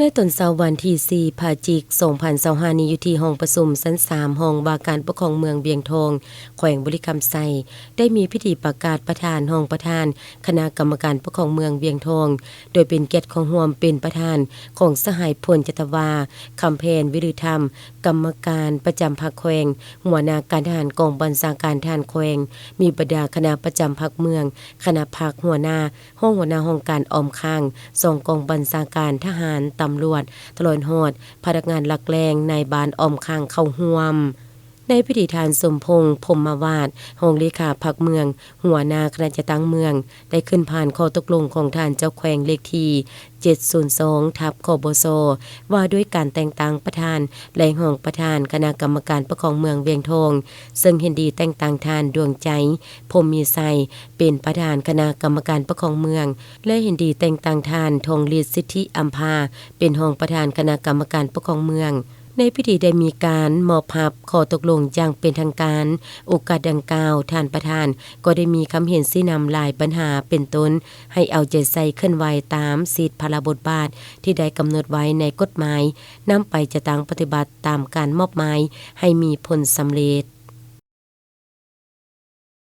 ในตอนเช้าวันที่4พฤศจิกายน2025นี้อยู่ที่ห้องประชุมชั้น3ห้องว่าการปกครองเมืองเวียงทองแขวงบุรีคำไซได้มีพิธีประกาศประธานห้องประธานคณะกรรมการปกครองเมืองเวียงทองโดยเป็นเกียรติของร่วมเป็นประธานของสหายพลจตวาคำแพนวิริธรรมกรรมการประจำพรรคแขวงหัวหน้าการทหารกองบัญชาการทหารแขวงมีบรรดาคณะประจำพรรคเมืองคณะพรรคหัวหน้าหัวหน้าห้องการออมข้างส่งกองบัญชาการทหารตำรวจตลอดฮอดพนักงานหลักแรงในบ้านออมข้างเข้าร่วมในพิธีทานสมพงษ์พรหมวาทรองเลขาพรรคเมืองหัวหน้าคณะจัดตั้งเมืองได้ขึ้นผ่านข้อตกลงของท่านเจ้าแขวงเลขที่702/คบสว่าด้วยการแต่งตั้งประธานและห้องประธานคณะกรรมการปกครองเมืองเวียงทองซึ่งเห็นดีแต่งตั้งท่านดวงใจพรหมมีไสเป็นประธานคณะกรรมการปกครองเมืองและเห็นดีแต่งตั้งท่านทองฤทธิ์สิทธิอัมพาเป็นห้องประธานคณะกรรมการปกครองเมืองในพิธีได้มีการมอบภาพข้อตกลงอย่างเป็นทางการโอกาสดังกล่าวท่านประธานก็ได้มีคำเห็นชี้นำหลายปัญหาเป็นต้นให้เอาใจใส่เคลื่อนไหวตามสิทธิพระบทบาทที่ได้กำหนดไว้ในกฎหมายนำไปจะตั้งปฏิบัติตามการมอบหมายให้มีผลสำเร็จ